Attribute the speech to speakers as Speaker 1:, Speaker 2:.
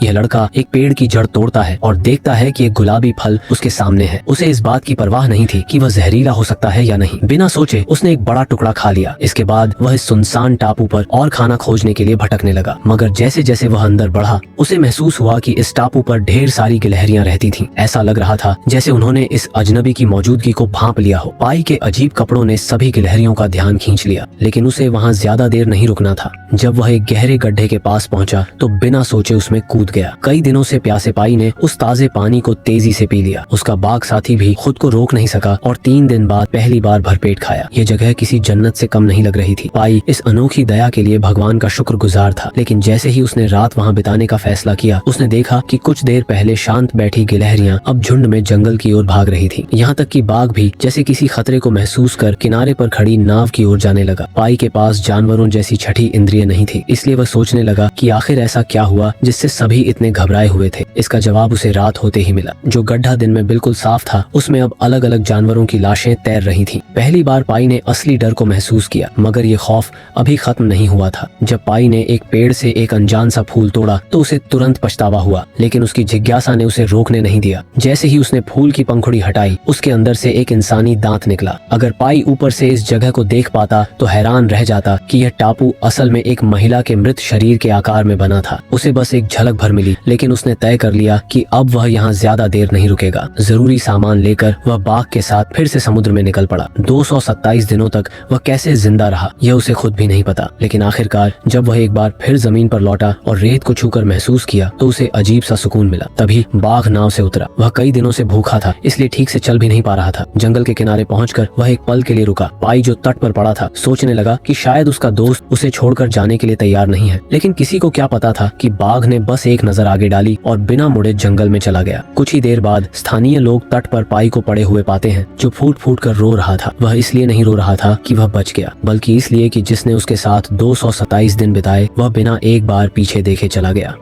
Speaker 1: यह लड़का एक पेड़ की जड़ तोड़ता है और देखता है कि एक गुलाबी फल उसके सामने है। उसे इस बात की परवाह नहीं थी कि वह जहरीला हो सकता है या नहीं। बिना सोचे उसने एक बड़ा टुकड़ा खा लिया। इसके बाद वह इस सुनसान टापू पर और खाना खोजने के लिए भटकने लगा, मगर जैसे जैसे वह अंदर बढ़ा उसे महसूस हुआ कि इस टापू पर ढेर सारी गिलहरियां रहती थीं। ऐसा लग रहा था जैसे उन्होंने इस अजनबी की मौजूदगी को भांप लिया हो। पाई के अजीब कपड़ों ने सभी गिलहरियों का ध्यान खींच लिया, लेकिन उसे वहाँ ज्यादा देर नहीं रुकना था। जब वह एक गहरे गड्ढे के पास पहुंचा तो बिना सोचे उसमें कूद गया। कई दिनों से प्यासे पाई ने उस ताजे पानी को तेजी से पी लिया। उसका बाघ साथी भी खुद को रोक नहीं सका और 3 दिन बाद पहली बार भरपेट खाया। ये जगह किसी जन्नत से कम नहीं लग रही थी। पाई इस अनोखी दया के लिए भगवान का शुक्रगुजार था, लेकिन जैसे ही उसने रात वहाँ बिताने का फैसला किया उसने देखा कि कुछ देर पहले शांत बैठी गिलहरियां अब झुंड में जंगल की ओर भाग रही थी। यहाँ तक कि बाघ भी जैसे किसी खतरे को महसूस कर किनारे पर खड़ी नाव की ओर जाने लगा। पाई के पास जानवरों जैसी छठी इंद्रिय नहीं थी, इसलिए वह सोचने लगा कि आखिर ऐसा क्या हुआ जिससे सभी इतने घबराए हुए थे। इसका जवाब उसे रात होते ही मिला। जो गड्ढा दिन में बिल्कुल साफ था उसमें अब अलग अलग जानवरों की लाशें तैर रही थीं। पहली बार पाई ने असली डर को महसूस किया, मगर ये खौफ अभी खत्म नहीं हुआ था। जब पाई ने एक पेड़ से एक अनजान सा फूल तोड़ा तो उसे तुरंत पछतावा हुआ, लेकिन उसकी जिज्ञासा ने उसे रोकने नहीं दिया। जैसे ही उसने फूल की पंखुड़ी हटाई उसके अंदर से एक इंसानी दांत निकला। अगर पाई ऊपर से इस जगह को देख पाता तो हैरान रह जाता कि यह टापू असल में एक महिला के मृत शरीर के आकार में बना था। उसे बस एक झलक भर मिली, लेकिन उसने तय कर लिया कि अब वह यहाँ ज्यादा देर नहीं रुकेगा। जरूरी सामान लेकर वह बाघ के साथ फिर से समुद्र में निकल पड़ा। 227 दिनों तक वह कैसे जिंदा रहा यह उसे खुद भी नहीं पता, लेकिन आखिरकार जब वह एक बार फिर जमीन पर लौटा और रेत को छूकर महसूस किया तो उसे अजीब सा सुकून मिला। तभी बाघ नाव से उतरा। वह कई दिनों से भूखा था, इसलिए ठीक से चल भी नहीं पा रहा था। जंगल के किनारे पहुंचकर वह एक पल के लिए रुका। पाई जो तट पर पड़ा था सोचने लगा कि शायद उसका दोस्त उसे छोड़कर जाने के लिए तैयार नहीं है, लेकिन किसी को क्या पता था कि बाघ ने बस एक नजर आगे डाली और बिना मुड़े जंगल में चला गया। कुछ ही देर बाद स्थानीय लोग तट पर पाई को पड़े हुए पाते हैं, जो फूट फूट कर रो रहा था। वह इसलिए नहीं रो रहा था कि वह बच गया, बल्कि इसलिए कि जिसने उसके साथ 227 दिन बिताए वह बिना एक बार पीछे देखे चला गया।